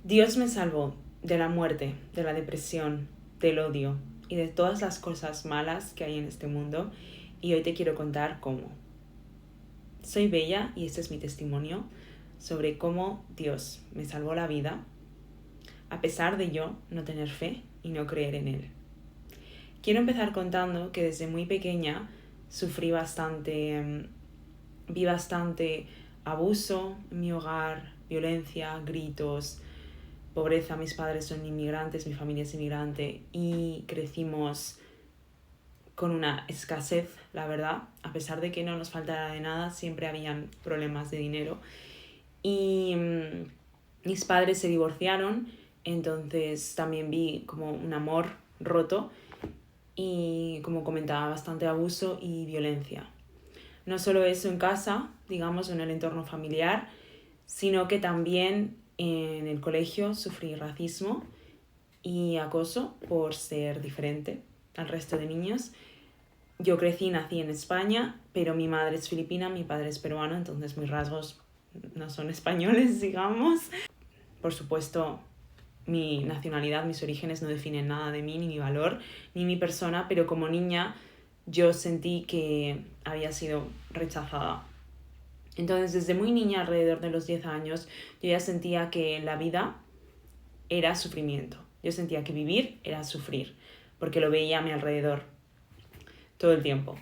Dios me salvó de la muerte, de la depresión, del odio y de todas las cosas malas que hay en este mundo, y hoy te quiero contar cómo. Soy Bella y este es mi testimonio sobre cómo Dios me salvó la vida a pesar de yo no tener fe y no creer en Él. Quiero empezar contando que desde muy pequeña sufrí bastante, vi bastante abuso en mi hogar, violencia, gritos, pobreza. Mis padres son inmigrantes, mi familia es inmigrante y crecimos con una escasez, la verdad. A pesar de que no nos faltara de nada, siempre habían problemas de dinero. Y mis padres se divorciaron, entonces también vi como un amor roto y, como comentaba, bastante abuso y violencia. No solo eso en casa, digamos, en el entorno familiar, sino que también en el colegio sufrí racismo y acoso por ser diferente al resto de niños. Yo nací en España, pero mi madre es filipina, mi padre es peruano, entonces mis rasgos no son españoles, digamos. Por supuesto, mi nacionalidad, mis orígenes no definen nada de mí, ni mi valor, ni mi persona, pero como niña yo sentí que había sido rechazada. Entonces, desde muy niña, alrededor de los 10 años, yo ya sentía que la vida era sufrimiento. Yo sentía que vivir era sufrir, porque lo veía a mi alrededor todo el tiempo.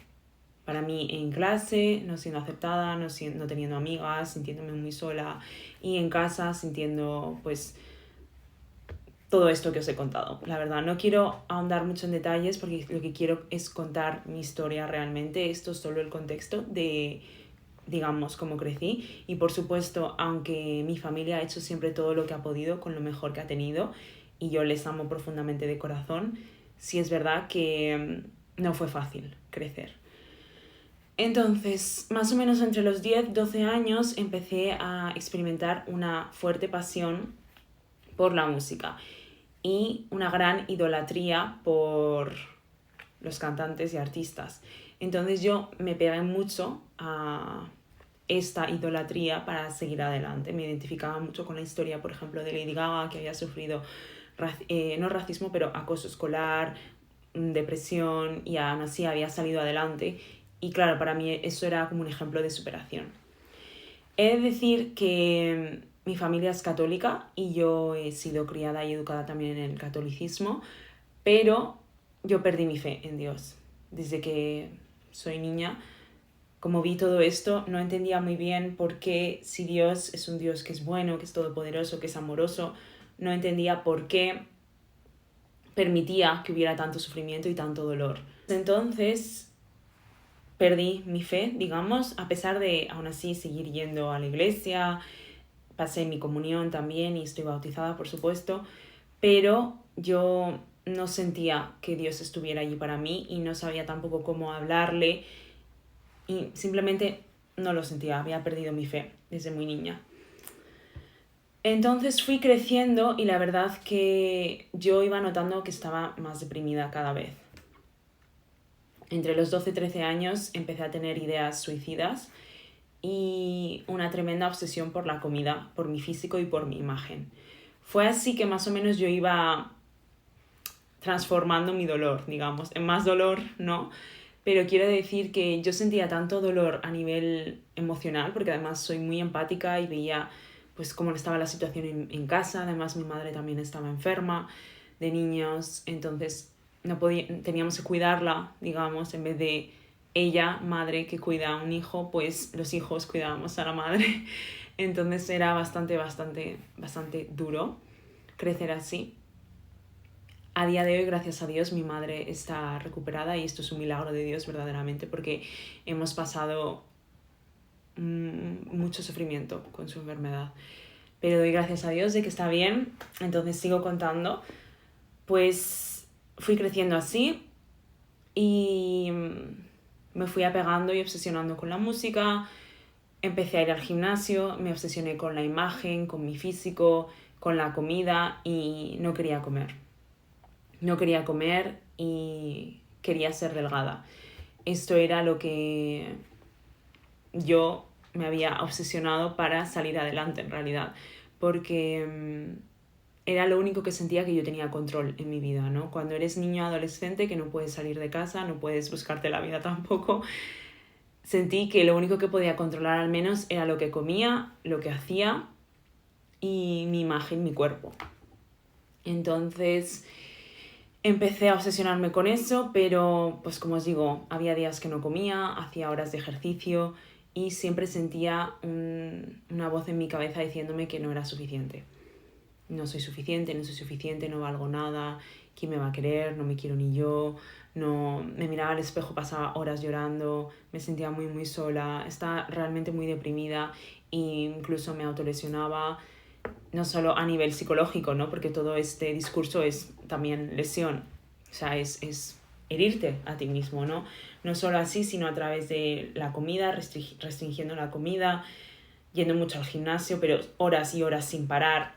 Para mí, en clase, no siendo aceptada, no teniendo amigas, sintiéndome muy sola, y en casa sintiendo, pues, todo esto que os he contado. La verdad, no quiero ahondar mucho en detalles porque lo que quiero es contar mi historia realmente. Esto es solo el contexto de, digamos, cómo crecí. Y por supuesto, aunque mi familia ha hecho siempre todo lo que ha podido con lo mejor que ha tenido, y yo les amo profundamente de corazón, sí es verdad que no fue fácil crecer. Entonces, más o menos entre los 10, 12 años empecé a experimentar una fuerte pasión por la música y una gran idolatría por los cantantes y artistas. Entonces yo me pegué mucho a esta idolatría para seguir adelante. Me identificaba mucho con la historia, por ejemplo, de Lady Gaga, que había sufrido no racismo, pero acoso escolar, depresión, y aún así había salido adelante. Y claro, para mí eso era como un ejemplo de superación. He de decir que mi familia es católica y yo he sido criada y educada también en el catolicismo, pero yo perdí mi fe en Dios. Desde que soy niña, como vi todo esto, no entendía muy bien por qué, si Dios es un Dios que es bueno, que es todopoderoso, que es amoroso, no entendía por qué permitía que hubiera tanto sufrimiento y tanto dolor. Entonces perdí mi fe, digamos, a pesar de aún así seguir yendo a la iglesia. Pasé mi comunión también y estoy bautizada, por supuesto, pero yo no sentía que Dios estuviera allí para mí y no sabía tampoco cómo hablarle y simplemente no lo sentía, había perdido mi fe desde muy niña. Entonces fui creciendo y la verdad que yo iba notando que estaba más deprimida cada vez. Entre los 12 y 13 años empecé a tener ideas suicidas y una tremenda obsesión por la comida, por mi físico y por mi imagen. Fue así que más o menos yo iba transformando mi dolor, digamos, en más dolor, ¿no? Pero quiero decir que yo sentía tanto dolor a nivel emocional, porque además soy muy empática y veía pues cómo estaba la situación en casa. Además mi madre también estaba enferma de niños, entonces teníamos que cuidarla, digamos, en vez de ella, madre, que cuida a un hijo, pues los hijos cuidábamos a la madre. Entonces era bastante duro crecer así. A día de hoy, gracias a Dios, mi madre está recuperada y esto es un milagro de Dios verdaderamente, porque hemos pasado mucho sufrimiento con su enfermedad. Pero doy gracias a Dios de que está bien. Entonces sigo contando. Pues fui creciendo así y me fui apegando y obsesionando con la música. Empecé a ir al gimnasio, me obsesioné con la imagen, con mi físico, con la comida y no quería comer. No quería comer y quería ser delgada. Esto era lo que yo me había obsesionado para salir adelante en realidad. Porque era lo único que sentía que yo tenía control en mi vida, ¿no? Cuando eres niño o adolescente que no puedes salir de casa, no puedes buscarte la vida tampoco, sentí que lo único que podía controlar al menos era lo que comía, lo que hacía y mi imagen, mi cuerpo. Entonces empecé a obsesionarme con eso, pero pues como os digo, había días que no comía, hacía horas de ejercicio y siempre sentía una voz en mi cabeza diciéndome que no era suficiente. No soy suficiente, no soy suficiente, no valgo nada, ¿quién me va a querer? No me quiero ni yo, no, me miraba al espejo, pasaba horas llorando, me sentía muy muy sola, estaba realmente muy deprimida e incluso me autolesionaba, no solo a nivel psicológico, ¿no? Porque todo este discurso es también lesión, o sea, es herirte a ti mismo, ¿no? No solo así, sino a través de la comida, restringiendo la comida, yendo mucho al gimnasio, pero horas y horas sin parar.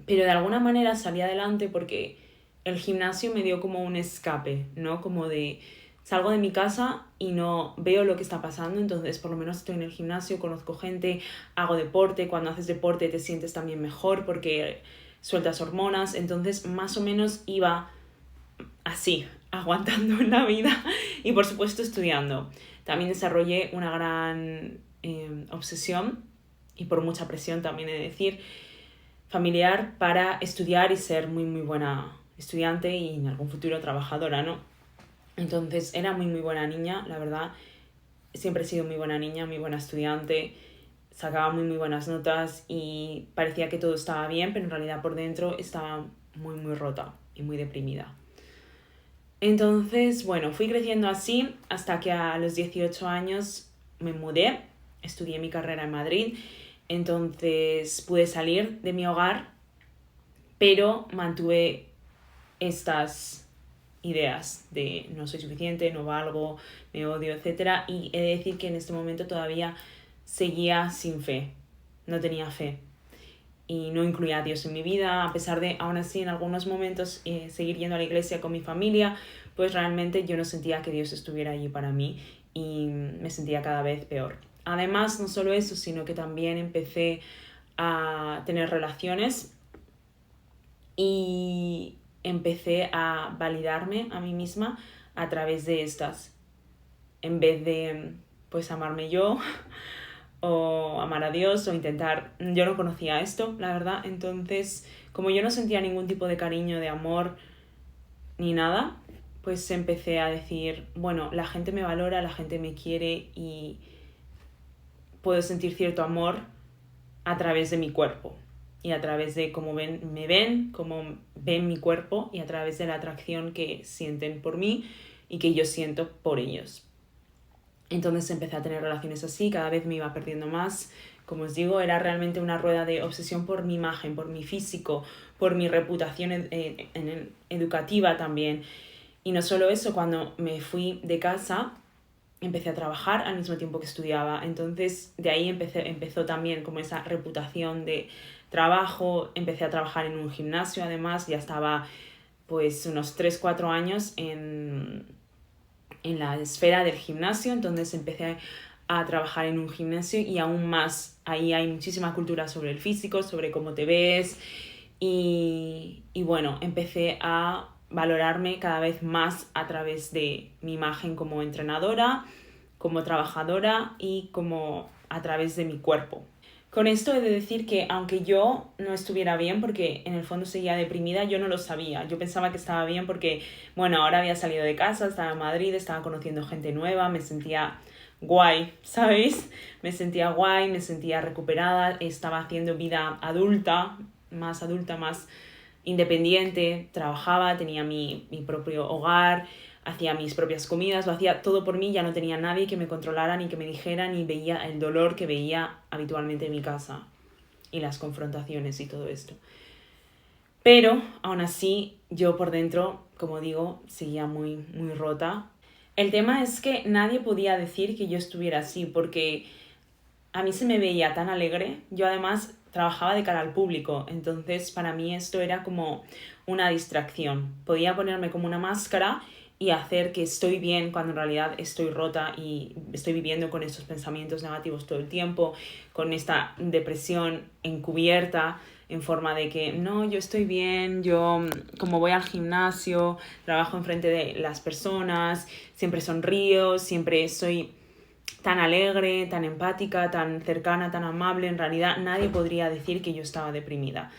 Pero de alguna manera salí adelante porque el gimnasio me dio como un escape, ¿no? Como de salgo de mi casa y no veo lo que está pasando, entonces por lo menos estoy en el gimnasio, conozco gente, hago deporte, cuando haces deporte te sientes también mejor porque sueltas hormonas, entonces más o menos iba así, aguantando en la vida y por supuesto estudiando. También desarrollé una gran obsesión y por mucha presión también he de decir, familiar para estudiar y ser muy muy buena estudiante y en algún futuro trabajadora, ¿no? Entonces era muy muy buena niña, la verdad, siempre he sido muy buena niña, muy buena estudiante, sacaba muy muy buenas notas y parecía que todo estaba bien, pero en realidad por dentro estaba muy muy rota y muy deprimida. Entonces, bueno, fui creciendo así hasta que a los 18 años me mudé, estudié mi carrera en Madrid, entonces pude salir de mi hogar, pero mantuve estas ideas de no soy suficiente, no valgo, me odio, etc. Y he de decir que en este momento todavía seguía sin fe, no tenía fe y no incluía a Dios en mi vida, a pesar de aún así en algunos momentos seguir yendo a la iglesia con mi familia, pues realmente yo no sentía que Dios estuviera allí para mí y me sentía cada vez peor. Además, no solo eso, sino que también empecé a tener relaciones y empecé a validarme a mí misma a través de estas, en vez de pues amarme yo o amar a Dios o intentar, yo no conocía esto, la verdad, entonces como yo no sentía ningún tipo de cariño, de amor ni nada, pues empecé a decir, bueno, la gente me valora, la gente me quiere y puedo sentir cierto amor a través de mi cuerpo y a través de cómo me ven, cómo ven mi cuerpo y a través de la atracción que sienten por mí y que yo siento por ellos. Entonces empecé a tener relaciones así, cada vez me iba perdiendo más. Como os digo, era realmente una rueda de obsesión por mi imagen, por mi físico, por mi reputación educativa también. Y no solo eso, cuando me fui de casa, empecé a trabajar al mismo tiempo que estudiaba. Entonces de ahí empezó también como esa reputación de trabajo. Empecé a trabajar en un gimnasio, además, ya estaba pues unos 3-4 años en la esfera del gimnasio, entonces empecé a trabajar en un gimnasio y aún más, ahí hay muchísima cultura sobre el físico, sobre cómo te ves y bueno, empecé a valorarme cada vez más a través de mi imagen como entrenadora, como trabajadora y como a través de mi cuerpo. Con esto he de decir que aunque yo no estuviera bien, porque en el fondo seguía deprimida, yo no lo sabía. Yo pensaba que estaba bien porque, bueno, ahora había salido de casa, estaba en Madrid, estaba conociendo gente nueva, me sentía guay, ¿sabéis? Me sentía guay, me sentía recuperada, estaba haciendo vida adulta, más independiente, trabajaba, tenía mi propio hogar, hacía mis propias comidas, lo hacía todo por mí, ya no tenía nadie que me controlara, ni que me dijera, ni veía el dolor que veía habitualmente en mi casa y las confrontaciones y todo esto. Pero aún así, yo por dentro, como digo, seguía muy, muy rota. El tema es que nadie podía decir que yo estuviera así, porque a mí se me veía tan alegre. Yo además trabajaba de cara al público, entonces para mí esto era como una distracción. Podía ponerme como una máscara y hacer que estoy bien cuando en realidad estoy rota y estoy viviendo con estos pensamientos negativos todo el tiempo, con esta depresión encubierta, en forma de que no, yo estoy bien, yo como voy al gimnasio, trabajo enfrente de las personas, siempre sonrío, siempre soy tan alegre, tan empática, tan cercana, tan amable. En realidad nadie podría decir que yo estaba deprimida.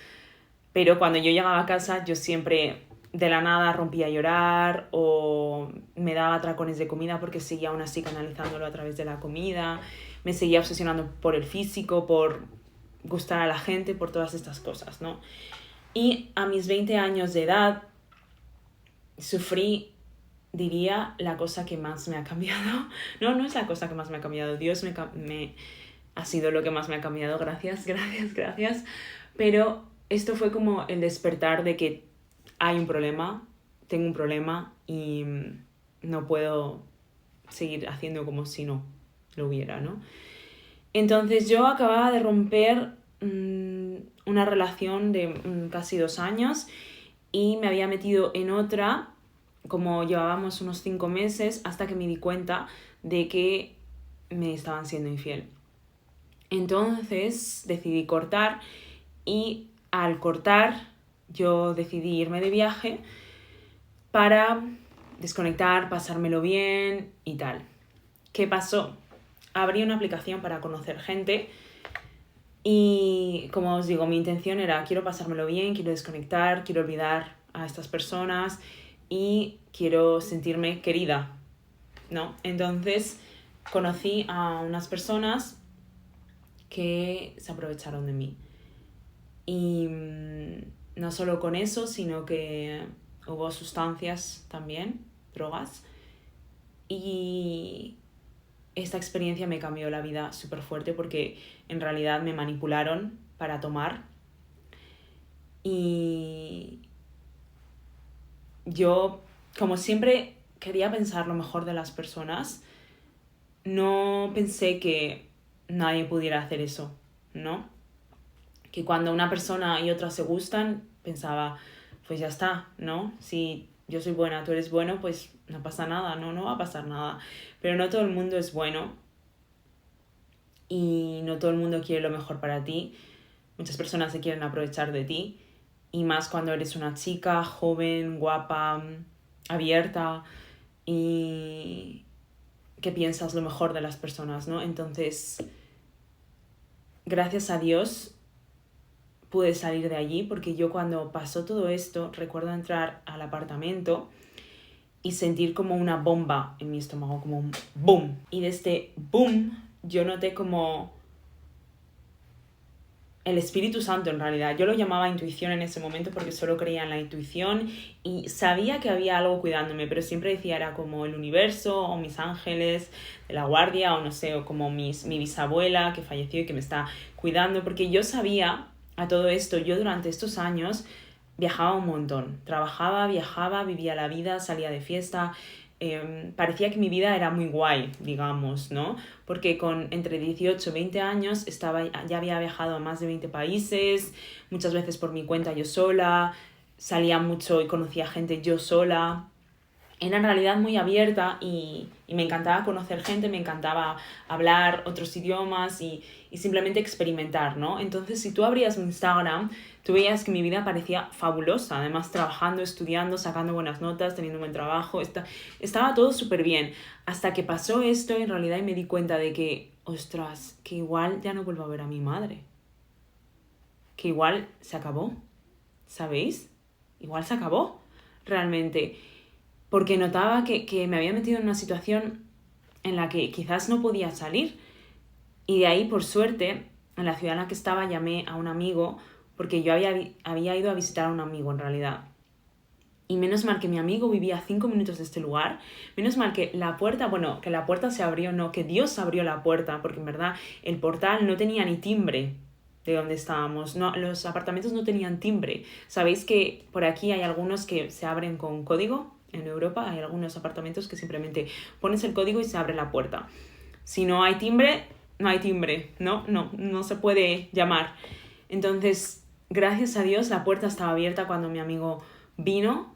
Pero cuando yo llegaba a casa yo siempre de la nada rompía a llorar o me daba atracones de comida porque seguía aún así canalizándolo a través de la comida, me seguía obsesionando por el físico, por gustar a la gente, por todas estas cosas, ¿no? Y a mis 20 años de edad sufrí, diría, la cosa que más me ha cambiado. No, no es la cosa que más me ha cambiado. Dios me ha sido lo que más me ha cambiado. Gracias, gracias, gracias. Pero esto fue como el despertar de que hay un problema, tengo un problema y no puedo seguir haciendo como si no lo hubiera, ¿no? Entonces yo acababa de romper una relación de casi 2 años y me había metido en otra, como llevábamos unos 5 meses, hasta que me di cuenta de que me estaban siendo infiel. Entonces decidí cortar y al cortar yo decidí irme de viaje para desconectar, pasármelo bien y tal. ¿Qué pasó? Abrí una aplicación para conocer gente y, como os digo, mi intención era quiero pasármelo bien, quiero desconectar, quiero olvidar a estas personas y quiero sentirme querida, ¿no? Entonces conocí a unas personas que se aprovecharon de mí. Y no solo con eso, sino que hubo sustancias también, drogas. Y esta experiencia me cambió la vida súper fuerte porque en realidad me manipularon para tomar. Y yo, como siempre, quería pensar lo mejor de las personas. No pensé que nadie pudiera hacer eso, ¿no? Que cuando una persona y otra se gustan, pensaba, pues ya está, ¿no? Si yo soy buena, tú eres bueno, pues no pasa nada, no va a pasar nada. Pero no todo el mundo es bueno y no todo el mundo quiere lo mejor para ti. Muchas personas se quieren aprovechar de ti y más cuando eres una chica joven, guapa, abierta y que piensas lo mejor de las personas, ¿no? Entonces, gracias a Dios pude salir de allí porque yo cuando pasó todo esto recuerdo entrar al apartamento y sentir como una bomba en mi estómago, como un boom. Y de este boom yo noté como el Espíritu Santo en realidad. Yo lo llamaba intuición en ese momento porque solo creía en la intuición y sabía que había algo cuidándome, pero siempre decía era como el universo o mis ángeles de la guardia o no sé, o como mi bisabuela que falleció y que me está cuidando, porque yo sabía a todo esto, yo durante estos años viajaba un montón, trabajaba, viajaba, vivía la vida, salía de fiesta, parecía que mi vida era muy guay, digamos, ¿no? Porque con entre 18 y 20 años ya había viajado a más de 20 países, muchas veces por mi cuenta yo sola, salía mucho y conocía gente yo sola. Era en realidad muy abierta y me encantaba conocer gente, me encantaba hablar otros idiomas y simplemente experimentar, ¿no? Entonces, si tú abrías mi Instagram, tú veías que mi vida parecía fabulosa, además trabajando, estudiando, sacando buenas notas, teniendo un buen trabajo, estaba todo súper bien. Hasta que pasó esto en realidad y me di cuenta de que, ostras, que igual ya no vuelvo a ver a mi madre. Que igual se acabó, ¿sabéis? Igual se acabó, realmente. Porque notaba que me había metido en una situación en la que quizás no podía salir. Y de ahí, por suerte, en la ciudad en la que estaba llamé a un amigo, porque yo había ido a visitar a un amigo en realidad. Y menos mal que mi amigo vivía a 5 minutos de este lugar, menos mal que la puerta se abrió, no, que Dios abrió la puerta, porque en verdad el portal no tenía ni timbre de donde estábamos, no, los apartamentos no tenían timbre. ¿Sabéis que por aquí hay algunos que se abren con código? En Europa hay algunos apartamentos que simplemente pones el código y se abre la puerta. Si no hay timbre, no hay timbre, no se puede llamar. Entonces, gracias a Dios, la puerta estaba abierta cuando mi amigo vino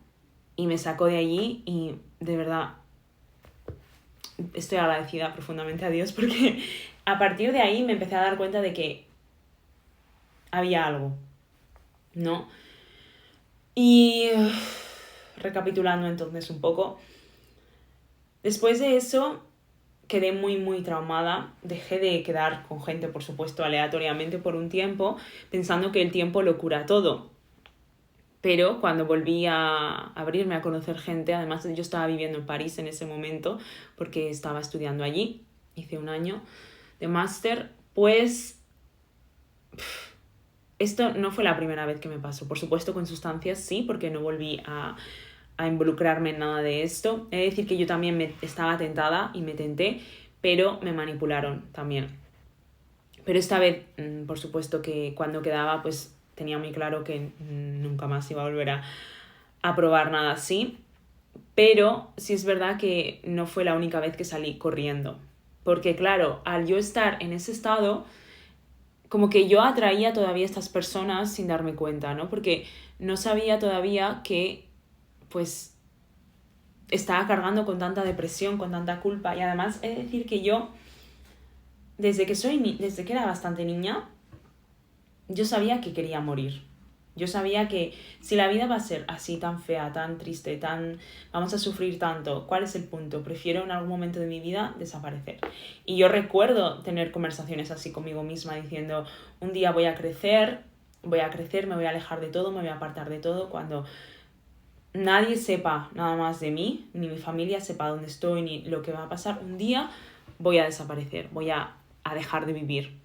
y me sacó de allí y de verdad estoy agradecida profundamente a Dios porque a partir de ahí me empecé a dar cuenta de que había algo. ¿no? Y recapitulando entonces un poco, después de eso quedé muy muy traumada, dejé de quedar con gente, por supuesto, aleatoriamente por un tiempo, pensando que el tiempo lo cura todo. Pero cuando volví a abrirme a conocer gente, además yo estaba viviendo en París en ese momento, porque estaba estudiando allí, hice un año de máster, pues esto no fue la primera vez que me pasó. Por supuesto con sustancias sí, porque no volví a involucrarme en nada de esto. He de decir que yo también estaba tentada y me tenté, pero me manipularon también. Pero esta vez, por supuesto que cuando quedaba, pues tenía muy claro que nunca más iba a volver a probar nada así. Pero sí es verdad que no fue la única vez que salí corriendo. Porque claro, al yo estar en ese estado, como que yo atraía todavía a estas personas sin darme cuenta, ¿no? Porque no sabía todavía que, pues, estaba cargando con tanta depresión, con tanta culpa. Y además he de decir que yo, desde que era bastante niña, yo sabía que quería morir. Yo sabía que si la vida va a ser así, tan fea, tan triste, vamos a sufrir tanto, ¿cuál es el punto? Prefiero en algún momento de mi vida desaparecer. Y yo recuerdo tener conversaciones así conmigo misma diciendo, un día voy a crecer, me voy a alejar de todo, me voy a apartar de todo, cuando nadie sepa nada más de mí, ni mi familia sepa dónde estoy, ni lo que va a pasar, un día voy a desaparecer, voy a dejar de vivir.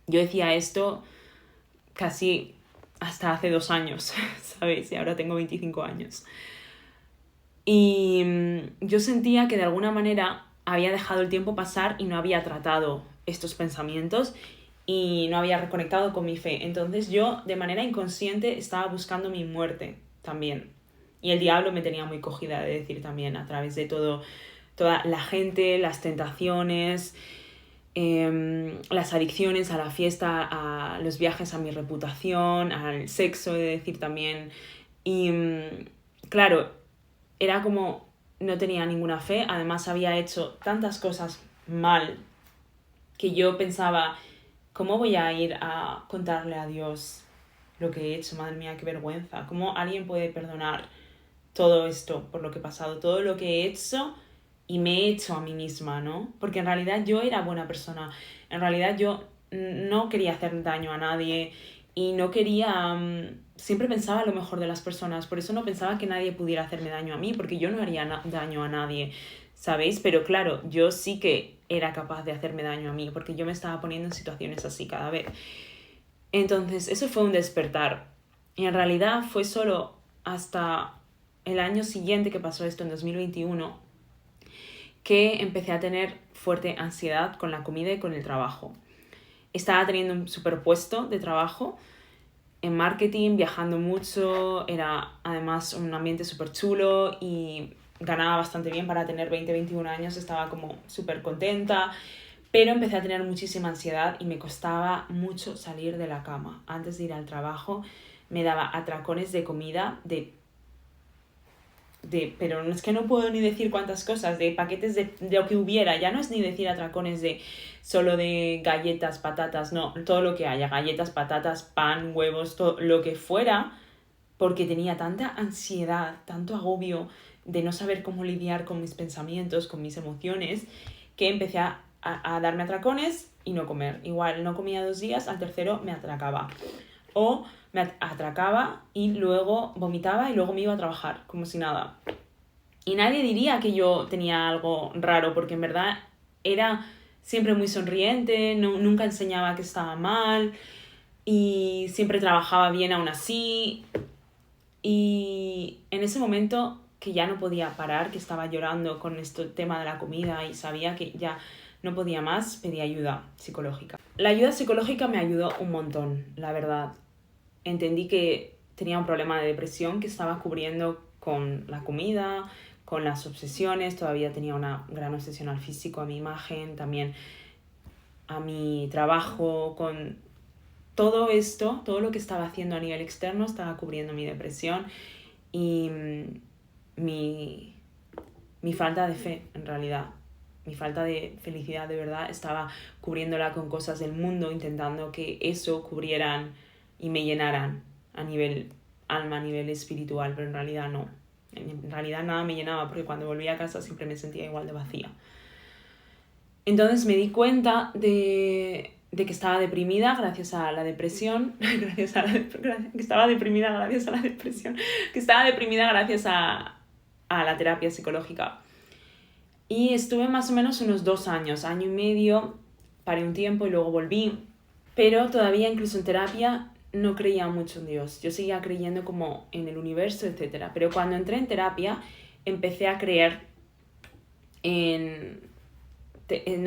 Yo decía esto casi hasta hace 2 años, ¿sabéis? Y ahora tengo 25 años. Y yo sentía que de alguna manera había dejado el tiempo pasar y no había tratado estos pensamientos y no había reconectado con mi fe. Entonces yo de manera inconsciente estaba buscando mi muerte también. Y el diablo me tenía muy cogida, de decir también, a través de toda la gente, las tentaciones, las adicciones a la fiesta, a los viajes, a mi reputación, al sexo, de decir también. Y claro, era como no tenía ninguna fe, además había hecho tantas cosas mal que yo pensaba, ¿cómo voy a ir a contarle a Dios lo que he hecho? Madre mía, qué vergüenza. ¿Cómo alguien puede perdonar todo esto por lo que he pasado, todo lo que he hecho y me he hecho a mí misma, ¿no? Porque en realidad yo era buena persona, en realidad yo no quería hacer daño a nadie y no quería... siempre pensaba lo mejor de las personas, por eso no pensaba que nadie pudiera hacerme daño a mí, porque yo no haría daño a nadie, ¿sabéis? Pero claro, yo sí que era capaz de hacerme daño a mí, porque yo me estaba poniendo en situaciones así cada vez. Entonces, eso fue un despertar. Y en realidad fue solo hasta el año siguiente que pasó esto, en 2021, que empecé a tener fuerte ansiedad con la comida y con el trabajo. Estaba teniendo un superpuesto de trabajo en marketing, viajando mucho, era además un ambiente súper chulo y ganaba bastante bien para tener 20-21 años, estaba como súper contenta, pero empecé a tener muchísima ansiedad y me costaba mucho salir de la cama. Antes de ir al trabajo me daba atracones de comida, pero es que no puedo ni decir cuántas cosas, de paquetes de lo que hubiera, ya no es ni decir atracones de solo de galletas, patatas, no, todo lo que haya, galletas, patatas, pan, huevos, todo lo que fuera, porque tenía tanta ansiedad, tanto agobio de no saber cómo lidiar con mis pensamientos, con mis emociones, que empecé a darme atracones y no comer. Igual no comía 2 días, al tercero me atracaba. O me atracaba y luego vomitaba y luego me iba a trabajar, como si nada. Y nadie diría que yo tenía algo raro, porque en verdad era siempre muy sonriente, nunca enseñaba que estaba mal y siempre trabajaba bien aún así. Y en ese momento que ya no podía parar, que estaba llorando con este tema de la comida y sabía que ya no podía más, pedí ayuda psicológica. La ayuda psicológica me ayudó un montón, la verdad. Entendí que tenía un problema de depresión que estaba cubriendo con la comida, con las obsesiones, todavía tenía una gran obsesión al físico, a mi imagen, también a mi trabajo, con todo esto, todo lo que estaba haciendo a nivel externo estaba cubriendo mi depresión y mi falta de fe, en realidad. Mi falta de felicidad de verdad estaba cubriéndola con cosas del mundo, intentando que eso cubrieran y me llenaran a nivel alma, a nivel espiritual, pero en realidad no. En realidad nada me llenaba porque cuando volvía a casa siempre me sentía igual de vacía. Entonces me di cuenta de que estaba deprimida gracias a la depresión, que estaba deprimida gracias a la depresión, que estaba deprimida gracias a la terapia psicológica. Y estuve más o menos unos 2 años, año y medio, paré un tiempo y luego volví. Pero todavía incluso en terapia no creía mucho en Dios. Yo seguía creyendo como en el universo, etc. Pero cuando entré en terapia empecé a creer en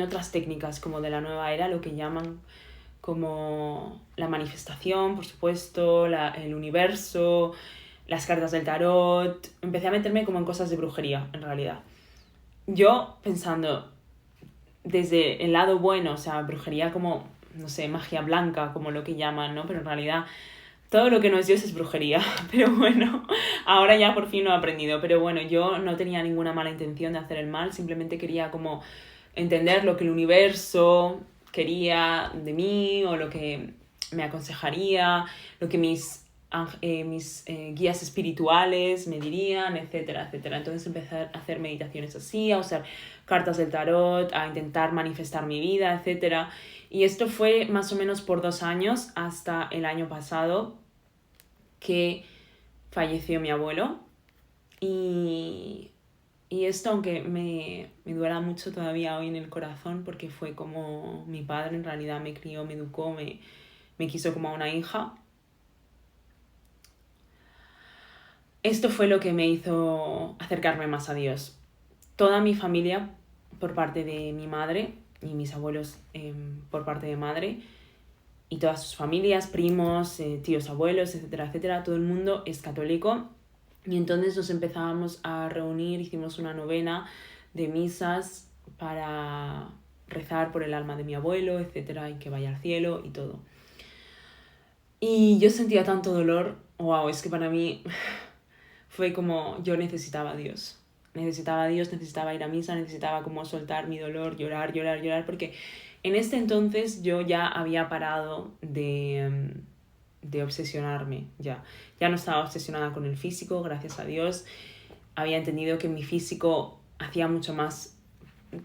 otras técnicas como de la nueva era, lo que llaman como la manifestación, por supuesto, el universo, las cartas del tarot. Empecé a meterme como en cosas de brujería, en realidad. Yo pensando desde el lado bueno, o sea, brujería como, no sé, magia blanca, como lo que llaman, ¿no? Pero en realidad todo lo que no es Dios es brujería. Pero bueno, ahora ya por fin lo he aprendido. Pero bueno, yo no tenía ninguna mala intención de hacer el mal, simplemente quería como entender lo que el universo quería de mí o lo que me aconsejaría, lo que mis guías espirituales me dirían, etcétera, etcétera. Entonces empecé a hacer meditaciones así, a usar cartas del tarot, a intentar manifestar mi vida, etcétera. Y esto fue más o menos por 2 años hasta el año pasado que falleció mi abuelo. Y esto, aunque me duela mucho todavía hoy en el corazón, porque fue como mi padre, en realidad me crió, me educó, me quiso como a una hija. Esto fue lo que me hizo acercarme más a Dios. Toda mi familia, por parte de mi madre, y mis abuelos por parte de madre, y todas sus familias, primos, tíos, abuelos, etcétera, etcétera, todo el mundo es católico. Y entonces nos empezábamos a reunir, hicimos una novena de misas para rezar por el alma de mi abuelo, etcétera, y que vaya al cielo y todo. Y yo sentía tanto dolor, wow, es que para mí fue como yo necesitaba a Dios. Necesitaba a Dios, necesitaba ir a misa, necesitaba como soltar mi dolor, llorar, porque en este entonces yo ya había parado de obsesionarme, ya no estaba obsesionada con el físico, gracias a Dios. Había entendido que mi físico hacía mucho más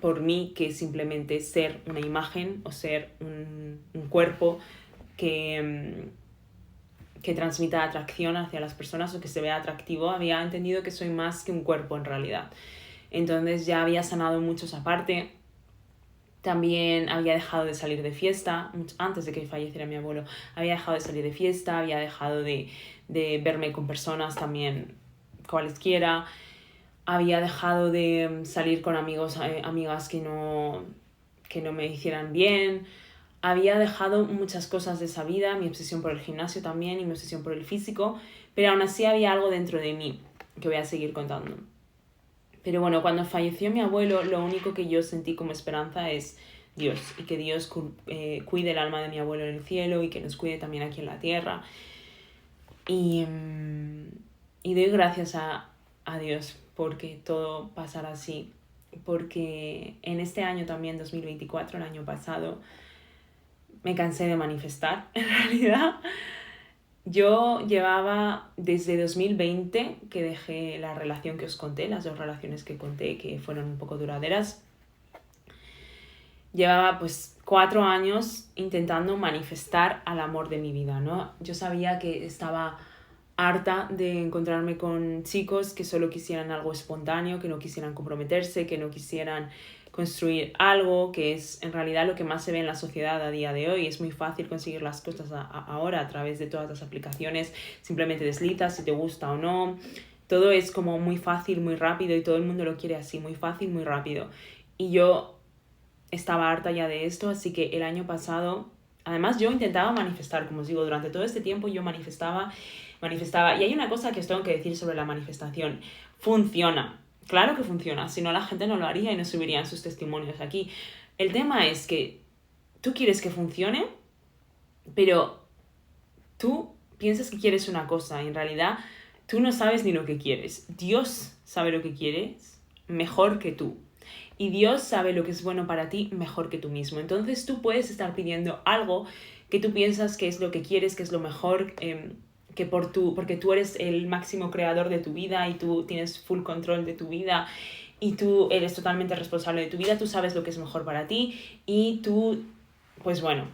por mí que simplemente ser una imagen o ser un cuerpo que transmita atracción hacia las personas o que se vea atractivo. Había entendido que soy más que un cuerpo en realidad. Entonces ya había sanado mucho esa parte. También había dejado de salir de fiesta, antes de que falleciera mi abuelo. Había dejado de salir de fiesta, había dejado de verme con personas también cualesquiera. Había dejado de salir con amigas que no me hicieran bien. Había dejado muchas cosas de esa vida, mi obsesión por el gimnasio también y mi obsesión por el físico, pero aún así había algo dentro de mí que voy a seguir contando. Pero bueno, cuando falleció mi abuelo, lo único que yo sentí como esperanza es Dios, y que Dios cuide el alma de mi abuelo en el cielo y que nos cuide también aquí en la tierra. Y doy gracias a Dios porque todo pasara así, porque en este año también, 2024, el año pasado, me cansé de manifestar, en realidad. Yo llevaba desde 2020 que dejé la relación que os conté, las 2 relaciones que conté que fueron un poco duraderas. Llevaba pues 4 años intentando manifestar al amor de mi vida, ¿no? Yo sabía que estaba harta de encontrarme con chicos que solo quisieran algo espontáneo, que no quisieran comprometerse, que no quisieran construir algo, que es en realidad lo que más se ve en la sociedad a día de hoy. Es muy fácil conseguir las cosas ahora a través de todas las aplicaciones, simplemente deslizas si te gusta o no. Todo es como muy fácil, muy rápido y todo el mundo lo quiere así, muy fácil, muy rápido. Y yo estaba harta ya de esto, así que el año pasado, además yo intentaba manifestar, como os digo, durante todo este tiempo yo manifestaba. Y hay una cosa que os tengo que decir sobre la manifestación. Funciona. Claro que funciona, si no la gente no lo haría y no subirían sus testimonios aquí. El tema es que tú quieres que funcione, pero tú piensas que quieres una cosa y en realidad tú no sabes ni lo que quieres. Dios sabe lo que quieres mejor que tú. Y Dios sabe lo que es bueno para ti mejor que tú mismo. Entonces tú puedes estar pidiendo algo que tú piensas que es lo que quieres, que es lo mejor, que que porque tú eres el máximo creador de tu vida y tú tienes full control de tu vida y tú eres totalmente responsable de tu vida, tú sabes lo que es mejor para ti y tú, pues bueno,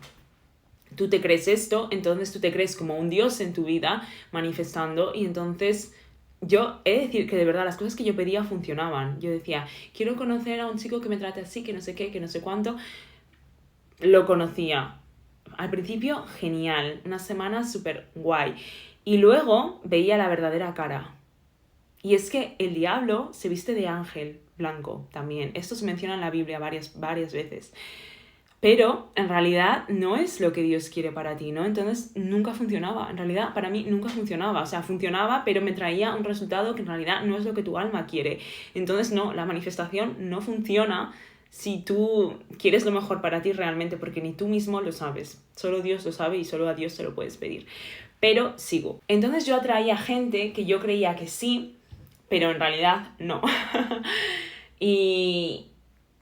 tú te crees esto, entonces tú te crees como un dios en tu vida manifestando y entonces yo he de decir que de verdad las cosas que yo pedía funcionaban. Yo decía, quiero conocer a un chico que me trate así, que no sé qué, que no sé cuánto. Lo conocía. Al principio, genial. Unas semanas súper guay. Y luego veía la verdadera cara. Y es que el diablo se viste de ángel blanco también. Esto se menciona en la Biblia varias veces. Pero en realidad no es lo que Dios quiere para ti, ¿no? Entonces nunca funcionaba. En realidad para mí nunca funcionaba. O sea, funcionaba, pero me traía un resultado que en realidad no es lo que tu alma quiere. Entonces no, la manifestación no funciona si tú quieres lo mejor para ti realmente, porque ni tú mismo lo sabes. Solo Dios lo sabe y solo a Dios se lo puedes pedir. Pero sigo. Entonces yo atraía gente que yo creía que sí, pero en realidad no.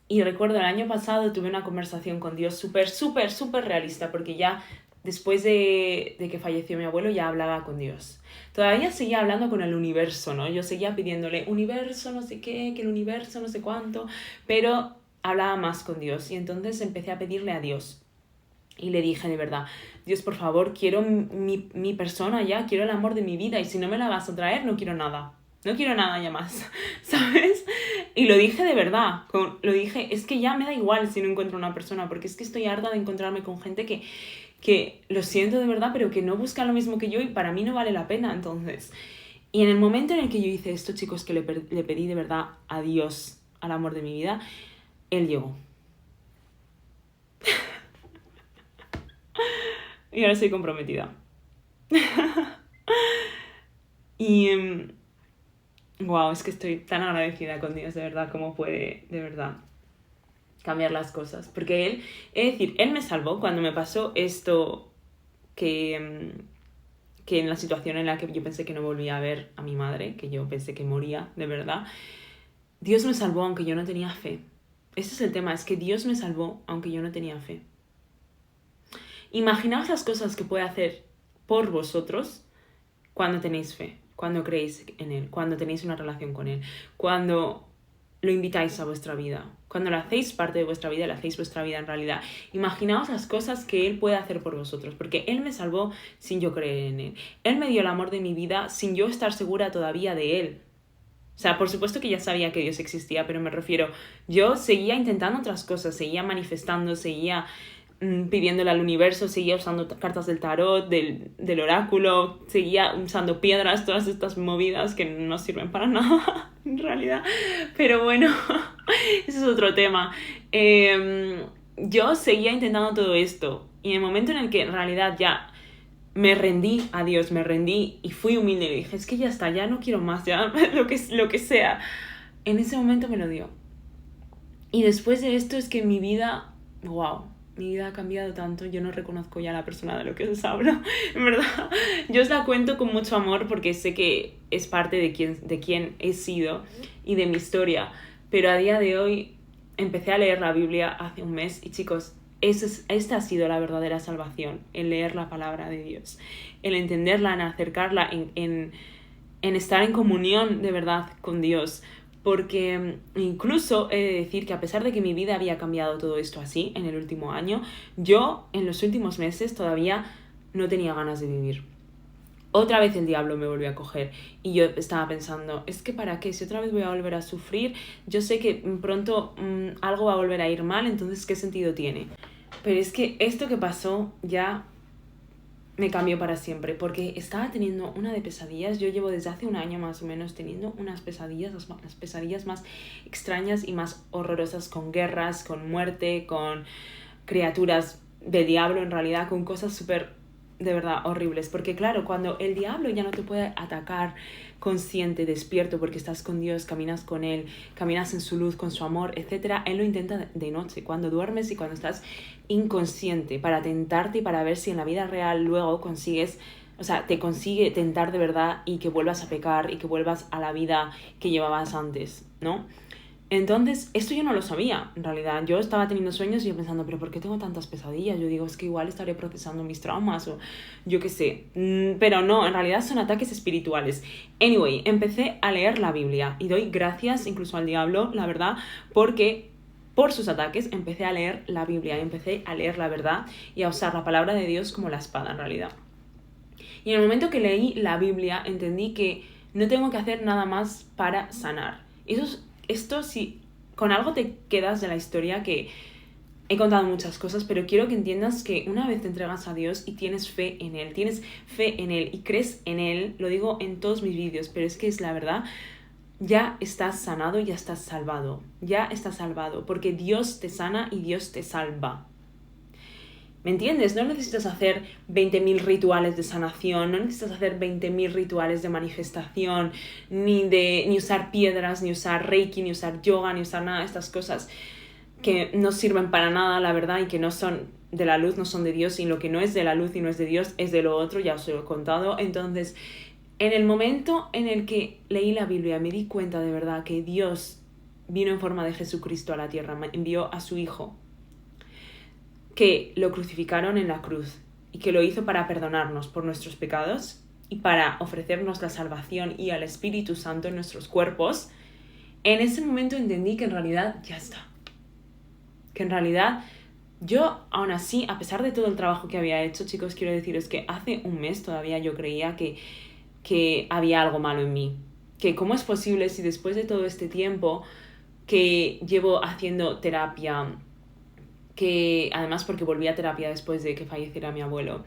Y recuerdo el año pasado tuve una conversación con Dios súper realista, porque ya después de que falleció mi abuelo ya hablaba con Dios. Todavía seguía hablando con el universo, ¿no? Yo seguía pidiéndole, universo, no sé qué, que el universo, no sé cuánto, pero hablaba más con Dios y entonces empecé a pedirle a Dios. Y le dije de verdad, Dios, por favor, quiero mi persona ya, quiero el amor de mi vida y si no me la vas a traer, no quiero nada. No quiero nada ya más, ¿sabes? Y lo dije de verdad, lo dije, es que ya me da igual si no encuentro una persona, porque es que estoy harta de encontrarme con gente que lo siento de verdad, pero que no busca lo mismo que yo y para mí no vale la pena, entonces. Y en el momento en el que yo hice esto, chicos, que le pedí de verdad a Dios, al amor de mi vida, Él llegó. Y ahora estoy comprometida. Y... wow, es que estoy tan agradecida con Dios, de verdad, cómo puede, de verdad, cambiar las cosas. Porque Él, es decir, Él me salvó cuando me pasó esto que en la situación en la que yo pensé que no volvía a ver a mi madre, que yo pensé que moría, de verdad. Dios me salvó aunque yo no tenía fe. Ese es el tema, es que Dios me salvó aunque yo no tenía fe. Imaginaos las cosas que puede hacer por vosotros cuando tenéis fe, cuando creéis en Él, cuando tenéis una relación con Él, cuando lo invitáis a vuestra vida, cuando lo hacéis parte de vuestra vida, le hacéis vuestra vida en realidad. Imaginaos las cosas que Él puede hacer por vosotros, porque Él me salvó sin yo creer en Él. Él me dio el amor de mi vida sin yo estar segura todavía de Él. O sea, por supuesto que ya sabía que Dios existía, pero me refiero, yo seguía intentando otras cosas, seguía manifestando, seguía pidiéndole al universo, seguía usando cartas del tarot, del oráculo, seguía usando piedras, todas estas movidas que no sirven para nada, en realidad. Pero bueno, ese es otro tema. Yo seguía intentando todo esto y en el momento en el que en realidad ya me rendí a Dios, me rendí y fui humilde y le dije, es que ya está, ya no quiero más, ya lo que sea. En ese momento me lo dio. Y después de esto es que mi vida, wow, mi vida ha cambiado tanto, yo no reconozco ya la persona de lo que os hablo, en verdad. Yo os la cuento con mucho amor porque sé que es parte de quién he sido y de mi historia, pero a día de hoy empecé a leer la Biblia hace un mes y chicos, esta ha sido la verdadera salvación, el leer la palabra de Dios, el entenderla, en acercarla, en estar en comunión de verdad con Dios. Porque incluso he de decir que a pesar de que mi vida había cambiado todo esto así en el último año, yo en los últimos meses todavía no tenía ganas de vivir. Otra vez el diablo me volvió a coger y yo estaba pensando, es que ¿para qué? Si otra vez voy a volver a sufrir, yo sé que pronto algo va a volver a ir mal, entonces ¿qué sentido tiene? Pero es que esto que pasó ya me cambió para siempre, porque estaba teniendo una de pesadillas. Yo llevo desde hace un año más o menos teniendo unas pesadillas, las pesadillas más extrañas y más horrorosas, con guerras, con muerte, con criaturas de diablo en realidad, con cosas súper, de verdad, horribles. Porque claro, cuando el diablo ya no te puede atacar consciente, despierto, porque estás con Dios, caminas con Él, caminas en su luz, con su amor, etc., Él lo intenta de noche, cuando duermes y cuando estás inconsciente, para tentarte y para ver si en la vida real luego consigues, o sea, te consigue tentar de verdad y que vuelvas a pecar y que vuelvas a la vida que llevabas antes, ¿no? Entonces, esto yo no lo sabía, en realidad. Yo estaba teniendo sueños y yo pensando, ¿pero por qué tengo tantas pesadillas? Yo digo, es que igual estaré procesando mis traumas o yo qué sé. Pero no, en realidad son ataques espirituales. Anyway, empecé a leer la Biblia y doy gracias incluso al diablo, la verdad, porque por sus ataques empecé a leer la Biblia, empecé a leer la verdad y a usar la palabra de Dios como la espada, en realidad. Y en el momento que leí la Biblia, entendí que no tengo que hacer nada más para sanar. Esto si con algo te quedas de la historia, que he contado muchas cosas, pero quiero que entiendas que una vez te entregas a Dios y tienes fe en Él y crees en Él, lo digo en todos mis vídeos, pero es que es la verdad, ya estás sanado, ya estás salvado, porque Dios te sana y Dios te salva. ¿Me entiendes? No necesitas hacer 20.000 rituales de sanación, no necesitas hacer 20.000 rituales de manifestación, ni usar piedras, ni usar reiki, ni usar yoga, ni usar nada de estas cosas que no sirven para nada, la verdad, y que no son de la luz, no son de Dios, y lo que no es de la luz y no es de Dios es de lo otro, ya os lo he contado. Entonces, en el momento en el que leí la Biblia, me di cuenta de verdad que Dios vino en forma de Jesucristo a la tierra, envió a su Hijo, que lo crucificaron en la cruz y que lo hizo para perdonarnos por nuestros pecados y para ofrecernos la salvación y al Espíritu Santo en nuestros cuerpos. En ese momento entendí que en realidad ya está. Que en realidad yo, aún así, a pesar de todo el trabajo que había hecho, chicos, quiero deciros que hace un mes todavía yo creía que había algo malo en mí. Que cómo es posible si después de todo este tiempo que llevo haciendo terapia, que además porque volví a terapia después de que falleciera mi abuelo,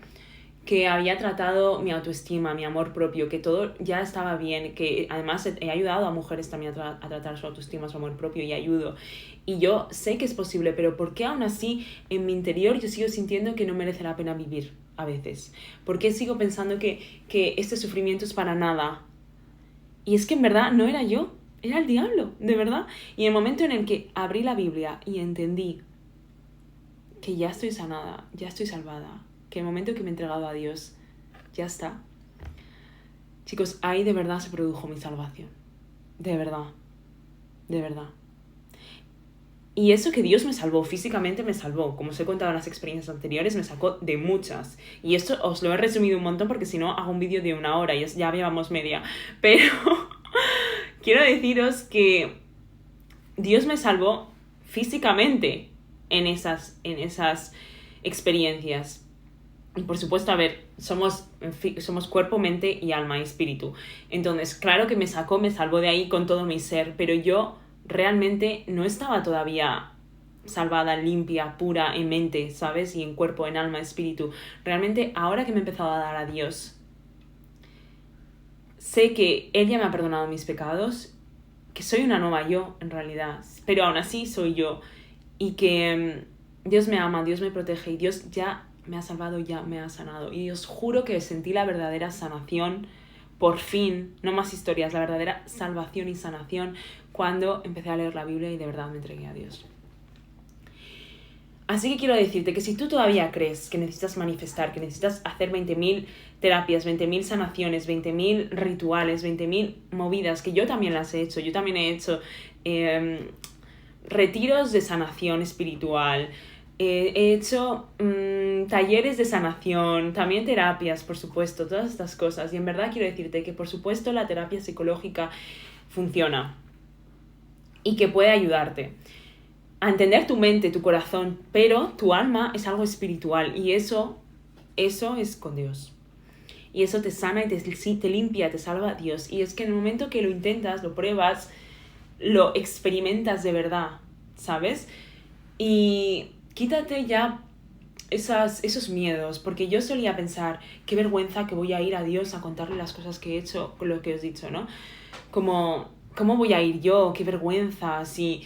que había tratado mi autoestima, mi amor propio, que todo ya estaba bien, que además he ayudado a mujeres también a tratar su autoestima, su amor propio, y ayudo. Y yo sé que es posible, pero ¿por qué aún así en mi interior yo sigo sintiendo que no merece la pena vivir a veces? ¿Por qué sigo pensando que este sufrimiento es para nada? Y es que en verdad no era yo, era el diablo, de verdad. Y en el momento en el que abrí la Biblia y entendí que ya estoy sanada, ya estoy salvada, que el momento que me he entregado a Dios, ya está. Chicos, ahí de verdad se produjo mi salvación. De verdad. De verdad. Y eso que Dios me salvó, físicamente me salvó. Como os he contado en las experiencias anteriores, me sacó de muchas. Y esto os lo he resumido un montón porque si no hago un vídeo de 1 hora y ya llevamos media. Pero quiero deciros que Dios me salvó físicamente en esas experiencias. Y por supuesto, a ver, somos cuerpo, mente y alma y espíritu. Entonces, claro que me salvó de ahí con todo mi ser, pero yo realmente no estaba todavía salvada, limpia, pura en mente, ¿sabes? Y en cuerpo, en alma, espíritu. Realmente, ahora que me he empezado a dar a Dios, sé que Él ya me ha perdonado mis pecados, que soy una nueva yo, en realidad, pero aún así soy yo. Y que Dios me ama, Dios me protege y Dios ya me ha salvado, ya me ha sanado. Y os juro que sentí la verdadera sanación, por fin, no más historias, la verdadera salvación y sanación cuando empecé a leer la Biblia y de verdad me entregué a Dios. Así que quiero decirte que si tú todavía crees que necesitas manifestar, que necesitas hacer 20.000 terapias, 20.000 sanaciones, 20.000 rituales, 20.000 movidas, que yo también las he hecho, yo también he hecho retiros de sanación espiritual, he hecho talleres de sanación, también terapias, por supuesto, todas estas cosas. Y en verdad quiero decirte que, por supuesto, la terapia psicológica funciona y que puede ayudarte a entender tu mente, tu corazón, pero tu alma es algo espiritual y eso es con Dios. Y eso te sana y te limpia, te salva Dios. Y es que en el momento que lo intentas, lo pruebas, lo experimentas de verdad, ¿sabes? Y quítate ya esos miedos, porque yo solía pensar, qué vergüenza que voy a ir a Dios a contarle las cosas que he hecho, con lo que os he dicho, ¿no? Como, ¿cómo voy a ir yo? Qué vergüenza, si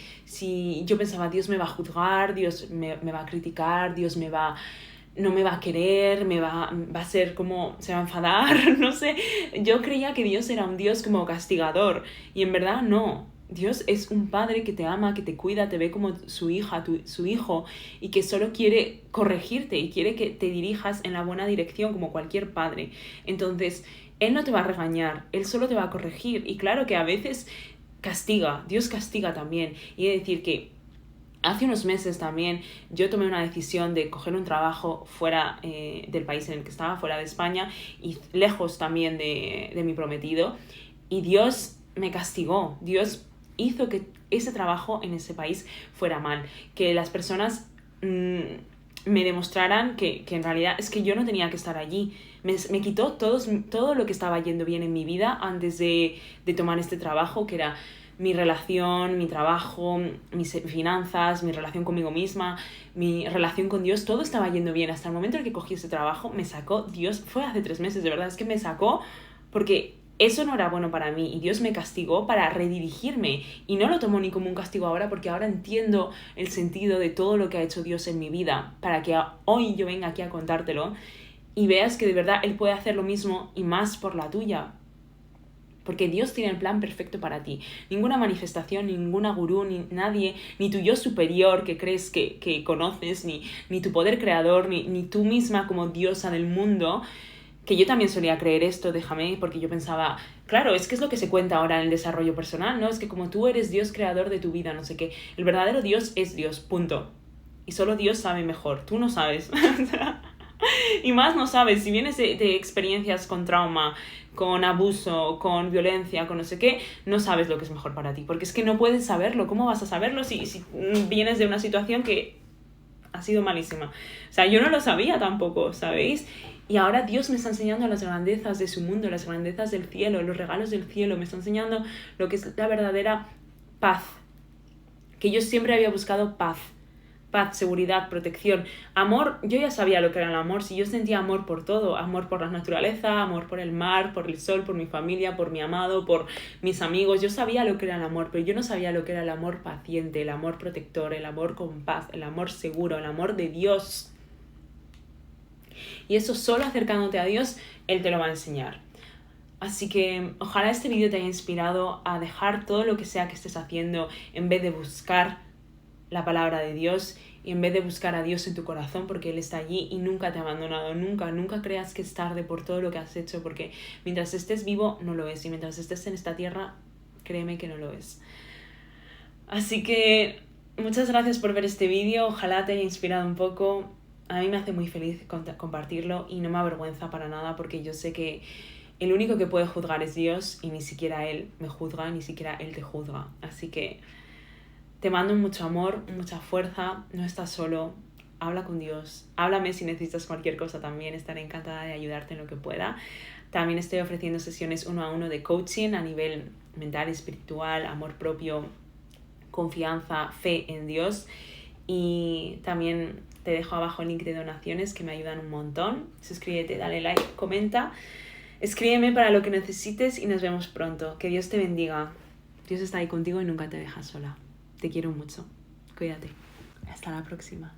yo pensaba, Dios me va a juzgar, Dios me va a criticar, Dios no me va a querer, va a ser como, se va a enfadar, no sé. Yo creía que Dios era un Dios como castigador, y en verdad no. Dios es un padre que te ama, que te cuida, te ve como su hija, su hijo, y que solo quiere corregirte y quiere que te dirijas en la buena dirección como cualquier padre. Entonces, Él no te va a regañar, Él solo te va a corregir. Y claro que a veces castiga, Dios castiga también. Y he de decir que hace unos meses también yo tomé una decisión de coger un trabajo fuera del país en el que estaba, fuera de España, y lejos también de mi prometido. Y Dios me castigó, Dios hizo que ese trabajo en ese país fuera mal, que las personas me demostraran que en realidad es que yo no tenía que estar allí. Me quitó todo lo que estaba yendo bien en mi vida antes de tomar este trabajo, que era mi relación, mi trabajo, mis finanzas, mi relación conmigo misma, mi relación con Dios. Todo estaba yendo bien hasta el momento en que cogí ese trabajo. Me sacó Dios, fue hace 3 meses, de verdad, es que me sacó porque eso no era bueno para mí y Dios me castigó para redirigirme, y no lo tomo ni como un castigo ahora, porque ahora entiendo el sentido de todo lo que ha hecho Dios en mi vida, para que hoy yo venga aquí a contártelo y veas que de verdad Él puede hacer lo mismo y más por la tuya. Porque Dios tiene el plan perfecto para ti. Ninguna manifestación, ninguna gurú, ni nadie, ni tu yo superior que crees que conoces, ni tu poder creador, ni tú misma como diosa del mundo. Que yo también solía creer esto, déjame, porque yo pensaba, claro, es que es lo que se cuenta ahora en el desarrollo personal, ¿no? Es que como tú eres Dios creador de tu vida, no sé qué. El verdadero Dios es Dios, punto. Y solo Dios sabe mejor, tú no sabes. Y más no sabes, si vienes de experiencias con trauma, con abuso, con violencia, con no sé qué, no sabes lo que es mejor para ti, porque es que no puedes saberlo. ¿Cómo vas a saberlo si vienes de una situación que ha sido malísima? O sea, yo no lo sabía tampoco, ¿sabéis? Y ahora Dios me está enseñando las grandezas de su mundo, las grandezas del cielo, los regalos del cielo. Me está enseñando lo que es la verdadera paz. Que yo siempre había buscado paz. Paz, seguridad, protección, amor. Yo ya sabía lo que era el amor. Si yo sentía amor por todo, amor por la naturaleza, amor por el mar, por el sol, por mi familia, por mi amado, por mis amigos. Yo sabía lo que era el amor, pero yo no sabía lo que era el amor paciente, el amor protector, el amor con paz, el amor seguro, el amor de Dios. Y eso solo acercándote a Dios, Él te lo va a enseñar. Así que ojalá este vídeo te haya inspirado a dejar todo lo que sea que estés haciendo en vez de buscar la palabra de Dios y en vez de buscar a Dios en tu corazón, porque Él está allí y nunca te ha abandonado, nunca creas que es tarde por todo lo que has hecho, porque mientras estés vivo no lo es, y mientras estés en esta tierra, créeme que no lo es. Así que muchas gracias por ver este vídeo, ojalá te haya inspirado un poco. A mí me hace muy feliz compartirlo y no me avergüenza para nada, porque yo sé que el único que puede juzgar es Dios, y ni siquiera Él me juzga, ni siquiera Él te juzga. Así que te mando mucho amor, mucha fuerza, no estás solo, habla con Dios, háblame si necesitas cualquier cosa también, estaré encantada de ayudarte en lo que pueda. También estoy ofreciendo sesiones 1 a 1 de coaching a nivel mental, espiritual, amor propio, confianza, fe en Dios, y también te dejo abajo el link de donaciones que me ayudan un montón. Suscríbete, dale like, comenta, escríbeme para lo que necesites y nos vemos pronto. Que Dios te bendiga. Dios está ahí contigo y nunca te deja sola. Te quiero mucho. Cuídate. Hasta la próxima.